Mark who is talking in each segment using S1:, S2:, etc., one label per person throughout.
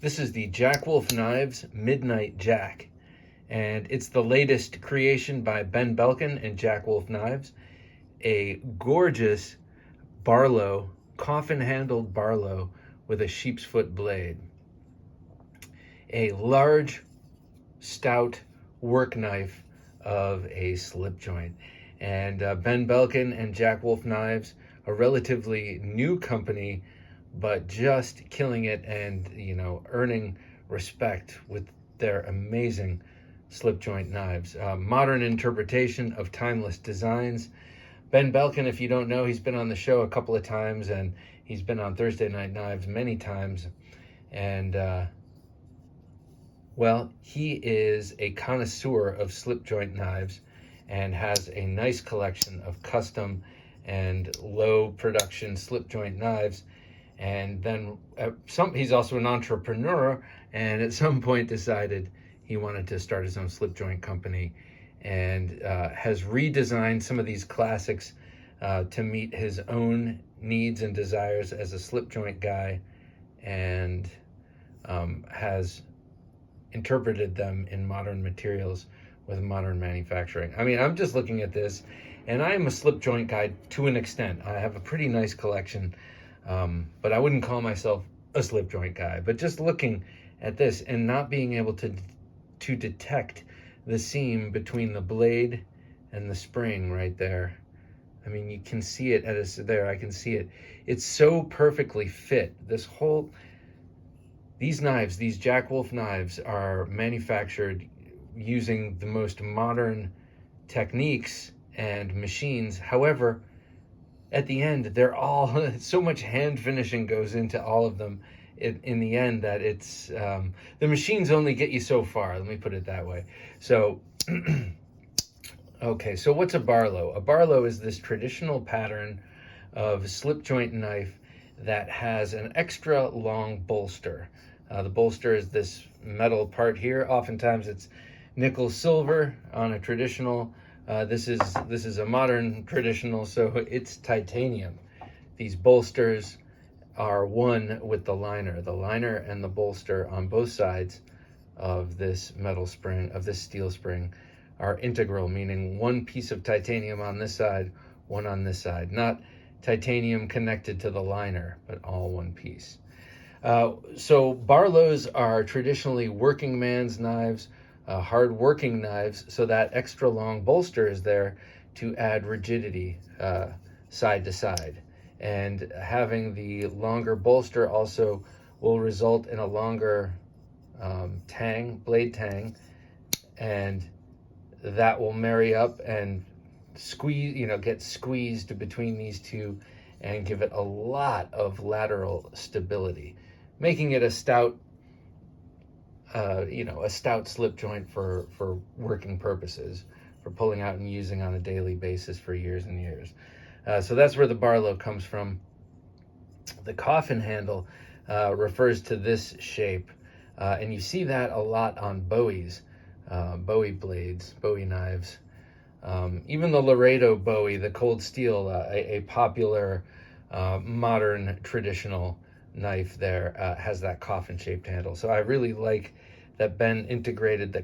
S1: This is the Jack Wolf Knives Midnight Jack, and it's the latest creation by Ben Belkin and Jack Wolf Knives. A gorgeous Barlow, coffin-handled Barlow with a sheep's foot blade. A large, stout work knife of a slip joint. And Ben Belkin and Jack Wolf Knives, a relatively new company, but just killing it and, earning respect with their amazing slip joint knives. Modern interpretation of timeless designs. Ben Belkin, if you don't know, he's been on the show a couple of times, and he's been on Thursday Night Knives many times. And, he is a connoisseur of slip joint knives and has a nice collection of custom and low production slip joint knives. And then he's also an entrepreneur, and at some point decided he wanted to start his own slip joint company, and has redesigned some of these classics to meet his own needs and desires as a slip joint guy, and has interpreted them in modern materials with modern manufacturing. I mean, I'm just looking at this, and I am a slip joint guy to an extent. I have a pretty nice collection, but I wouldn't call myself a slip joint guy. But just looking at this and not being able to detect the seam between the blade and the spring right there. I mean, you can see it there. I can see it. It's so perfectly fit. These knives, these Jack Wolf knives, are manufactured using the most modern techniques and machines. However, at the end, they're all, so much hand finishing goes into all of them in the end that it's, the machines only get you so far. Let me put it that way. So, okay, so what's a Barlow? A Barlow is this traditional pattern of slip joint knife that has an extra long bolster. The bolster is this metal part here. Oftentimes it's nickel silver on a traditional. This is a modern traditional, so it's titanium. These bolsters are one with the liner. The liner and the bolster on both sides of this metal spring, of this steel spring, are integral, meaning one piece of titanium on this side, one on this side. Not titanium connected to the liner, but all one piece. So Barlows are traditionally working man's knives, hard working knives, so that extra long bolster is there to add rigidity side to side. And having the longer bolster also will result in a longer blade tang, and that will marry up and squeeze, get squeezed between these two and give it a lot of lateral stability, making it a stout, a stout slip joint for working purposes, for pulling out and using on a daily basis for years and years. So that's where the Barlow comes from. The coffin handle refers to this shape, and you see that a lot on Bowie blades, Bowie knives. Even the Laredo Bowie, the cold steel, a popular modern traditional knife there, has that coffin-shaped handle. So I really like that Ben integrated the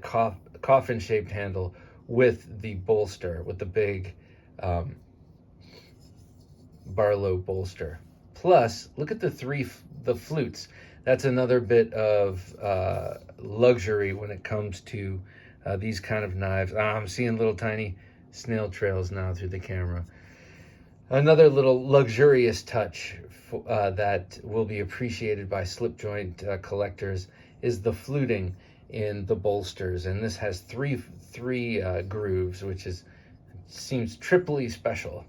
S1: coffin-shaped handle with the bolster, with the big Barlow bolster. Plus, look at the flutes. That's another bit of luxury when it comes to these kind of knives. I'm seeing little tiny snail trails now through the camera. Another little luxurious touch that will be appreciated by slip joint collectors is the fluting in the bolsters, and this has three grooves, which seems triply special.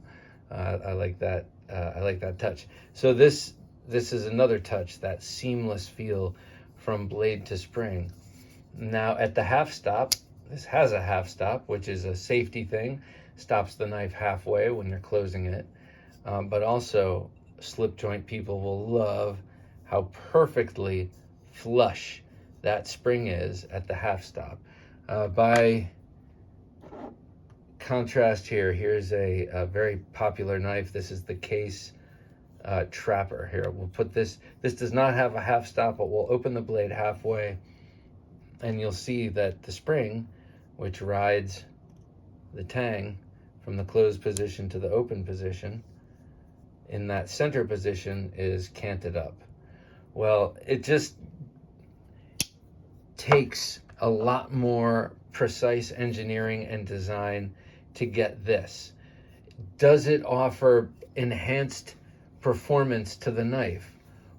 S1: I like that. I like that touch. So this is another touch, that seamless feel from blade to spring. Now at the half stop, this has a half stop, which is a safety thing. Stops the knife halfway when you're closing it. But also, slip joint people will love how perfectly flush that spring is at the half stop. By contrast here's a very popular knife. This is the case trapper. Here, we'll put this does not have a half stop, but we'll open the blade halfway, and you'll see that the spring, which rides the tang from the closed position to the open position, in that center position is canted up. Well, it just takes a lot more precise engineering and design to get this. Does it offer enhanced performance to the knife?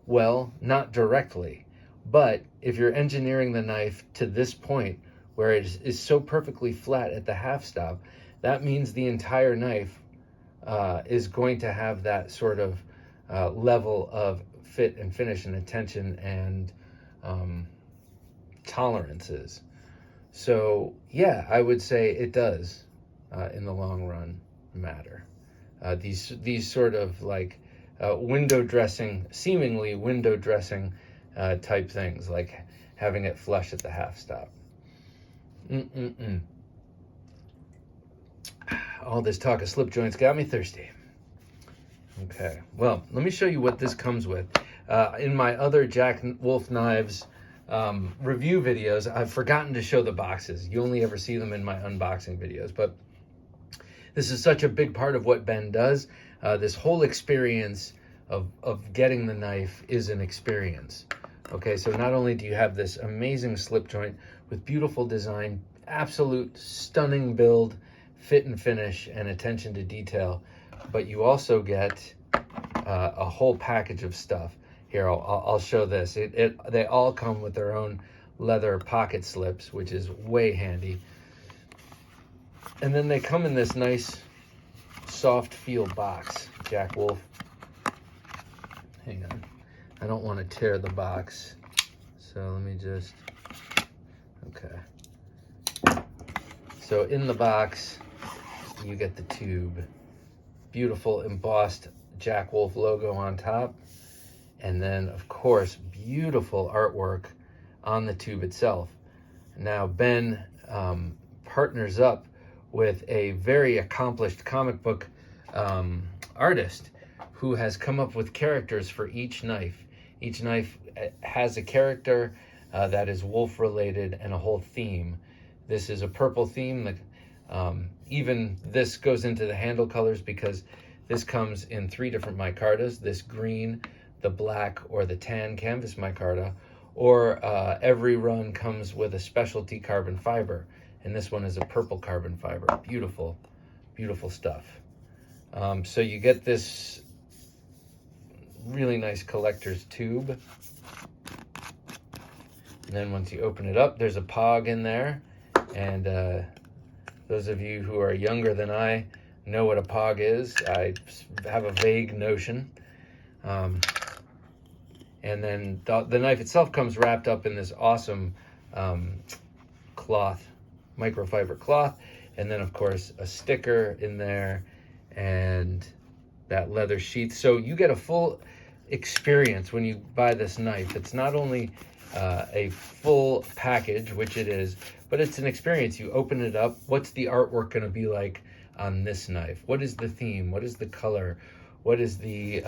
S1: Well, not directly, but if you're engineering the knife to this point where it is so perfectly flat at the half stop, that means the entire knife is going to have that sort of level of fit and finish and attention and tolerances. So yeah, I would say it does in the long run matter. These sort of like window dressing, seemingly window dressing type things, like having it flush at the half stop. All this talk of slip joints got me thirsty. Okay, well, let me show you what this comes with. In my other Jack Wolf Knives review videos, I've forgotten to show the boxes. You only ever see them in my unboxing videos, but this is such a big part of what Ben does. This whole experience of getting the knife is an experience. Okay, so not only do you have this amazing slip joint with beautiful design, absolute stunning build, fit and finish, and attention to detail, but you also get a whole package of stuff. Here, I'll show this. They all come with their own leather pocket slips, which is way handy. And then they come in this nice soft feel box. Jack Wolf. Hang on. I don't want to tear the box. So let me just, okay. So in the box, you get the tube. Beautiful embossed Jack Wolf logo on top. And then, of course, beautiful artwork on the tube itself. Now, Ben partners up with a very accomplished comic book artist who has come up with characters for each knife. Each knife has a character that is wolf related and a whole theme. This is a purple theme. That even this goes into the handle colors because this comes in 3 different micartas: this green, the black, or the tan canvas micarta, or every run comes with a specialty carbon fiber, and this one is a purple carbon fiber. Beautiful, beautiful stuff. So you get this really nice collector's tube, and then once you open it up, there's a pog in there, and those of you who are younger than I know what a pog is. I have a vague notion. And then the knife itself comes wrapped up in this awesome cloth, microfiber cloth, and then of course a sticker in there and that leather sheath. So you get a full experience when you buy this knife. It's not only a full package, which it is, but it's an experience. You open it up. What's the artwork going to be like on this knife? What is the theme? What is the color? What is the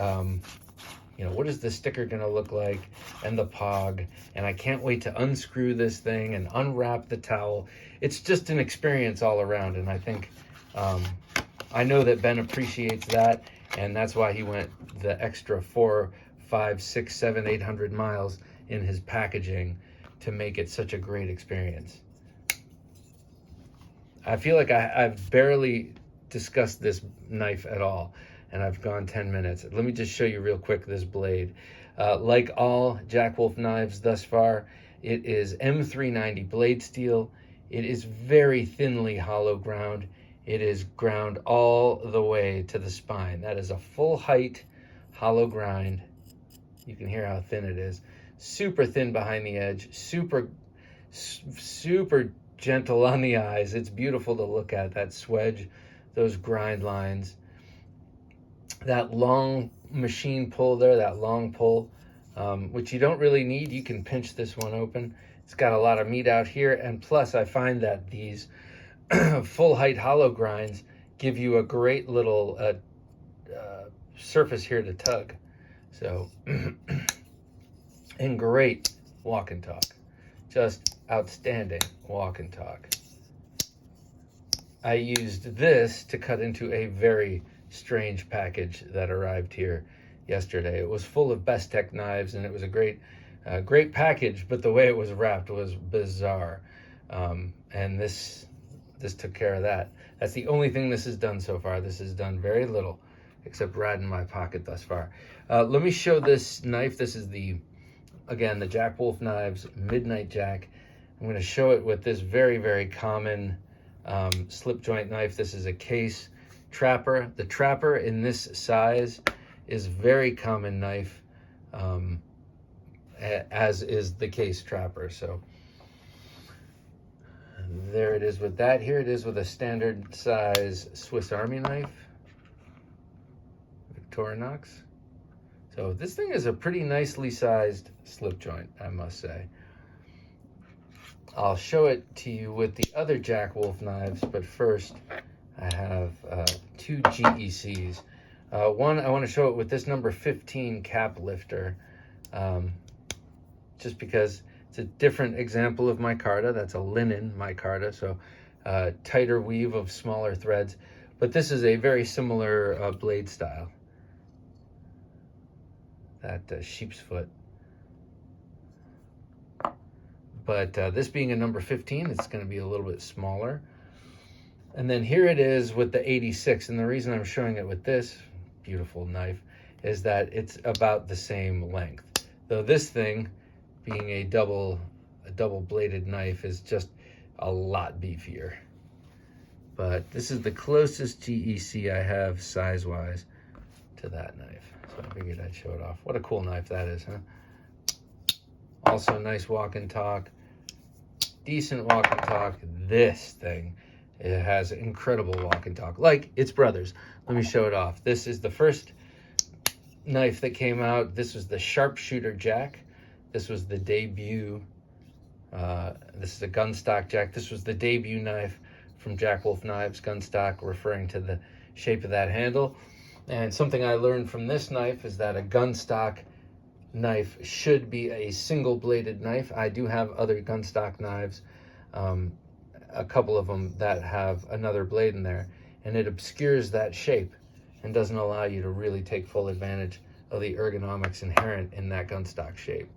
S1: what is the sticker going to look like, and the pog? And I can't wait to unscrew this thing and unwrap the towel. It's just an experience all around, and I think I know that Ben appreciates that, and that's why he went the extra 4, 5, 6, 7, 800 miles in his packaging to make it such a great experience. I feel like I've barely discussed this knife at all, and I've gone 10 minutes. Let me just show you real quick this blade. Like all Jack Wolf knives thus far, it is M390 blade steel. It is very thinly hollow ground. It is ground all the way to the spine. That is a full height hollow grind. You can hear how thin it is. Super thin behind the edge. Super gentle on the eyes. It's beautiful to look at. That swedge, those grind lines. That long machine pull there, that long pull, which you don't really need. You can pinch this one open. It's got a lot of meat out here, and plus I find that these full height hollow grinds give you a great little surface here to tug. So, and great walk and talk. Just outstanding walk and talk. I used this to cut into a very strange package that arrived here yesterday. It was full of Best Tech knives, and it was a great package, but the way it was wrapped was bizarre. And this took care of that. That's the only thing this has done so far. This has done very little, except rat in my pocket thus far. Let me show this knife. This is again, the Jack Wolf Knives Midnight Jack. I'm going to show it with this very, very common slip joint knife. This is a case trapper. The trapper in this size is very common knife, as is the case trapper. So there it is with that. Here it is with a standard size Swiss Army knife, Victorinox. So this thing is a pretty nicely sized slip joint, I must say. I'll show it to you with the other Jack Wolf knives, but first I have two GECs. One, I want to show it with this number 15 cap lifter, just because it's a different example of micarta. That's a linen micarta, so tighter weave of smaller threads. But this is a very similar blade style. That sheep's foot. But this being a number 15, it's going to be a little bit smaller. And then here it is with the 86. And the reason I'm showing it with this beautiful knife is that it's about the same length. Though this thing, being a double bladed knife, is just a lot beefier. But this is the closest GEC I have size-wise to that knife. So I figured I'd show it off. What a cool knife that is, huh? Also nice walk and talk. Decent walk and talk. This thing, it has incredible walk and talk, like its brothers. Let me show it off. This is the first knife that came out. This was the Sharpshooter Jack. This was the debut. This is a gunstock Jack. This was the debut knife from Jack Wolf Knives, gunstock, referring to the shape of that handle. And something I learned from this knife is that a gunstock knife should be a single bladed knife. I do have other gunstock knives, a couple of them that have another blade in there, and it obscures that shape and doesn't allow you to really take full advantage of the ergonomics inherent in that gunstock shape.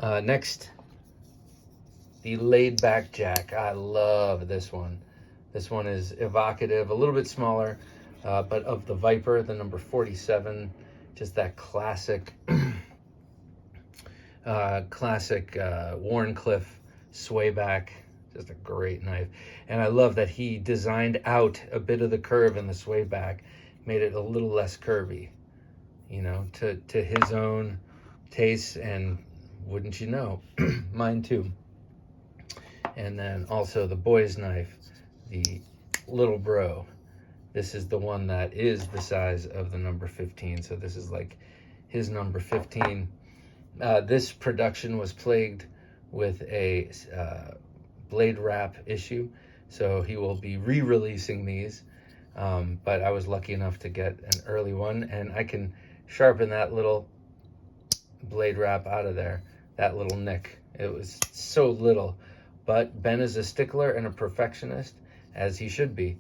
S1: Next, the laid back Jack. I love this one. This one is evocative, a little bit smaller, but of the Viper, the number 47. Just that classic Warncliffe swayback. Just a great knife. And I love that he designed out a bit of the curve in the swayback, made it a little less curvy, you know, to his own taste, and wouldn't you know, mine too. And then also the boy's knife, the Little Bro. This is the one that is the size of the number 15. So this is like his number 15. This production was plagued with a blade wrap issue. So he will be re-releasing these. But I was lucky enough to get an early one, and I can sharpen that little blade wrap out of there, that little nick. It was so little, but Ben is a stickler and a perfectionist, as he should be.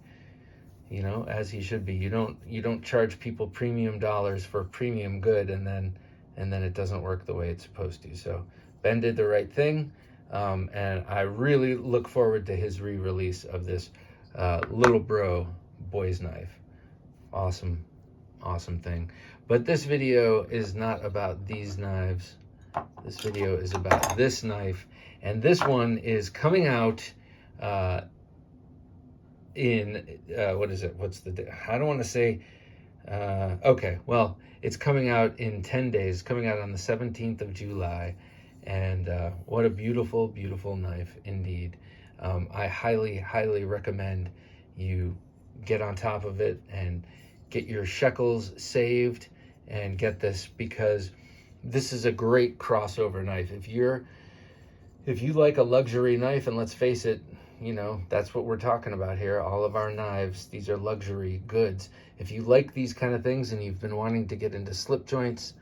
S1: You know, as he should be. You don't charge people premium dollars for premium good, and then it doesn't work the way it's supposed to. So Ben did the right thing, and I really look forward to his re-release of this Little Bro boy's knife. Awesome thing. But this video is not about these knives. This video is about this knife, and this one is coming out in what is it? What's the day? I don't want to say. Okay, well, it's coming out in 10 days. Coming out on the 17th of July, and what a beautiful, beautiful knife indeed. I highly recommend you get on top of it and get your shekels saved and get this, because this is a great crossover knife. If you like a luxury knife, and let's face it, you know, that's what we're talking about here. All of our knives, these are luxury goods. If you like these kind of things and you've been wanting to get into slip joints,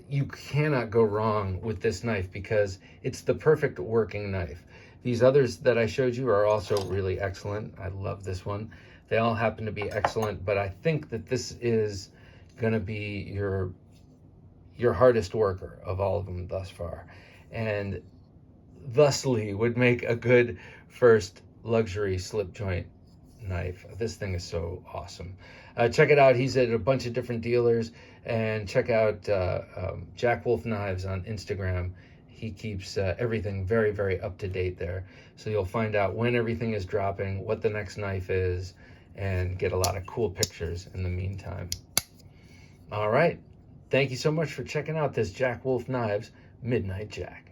S1: you cannot go wrong with this knife because it's the perfect working knife. These others that I showed you are also really excellent. I love this one. They all happen to be excellent, but I think that this is going to be your hardest worker of all of them thus far, and thusly would make a good first luxury slip joint knife. This thing is so awesome. Check it out. He's at a bunch of different dealers, and check out Jack Wolf Knives on Instagram. He keeps everything very, very up to date there. So you'll find out when everything is dropping, what the next knife is, and get a lot of cool pictures in the meantime. All right. Thank you so much for checking out this Jack Wolf Knives Midnight Jack.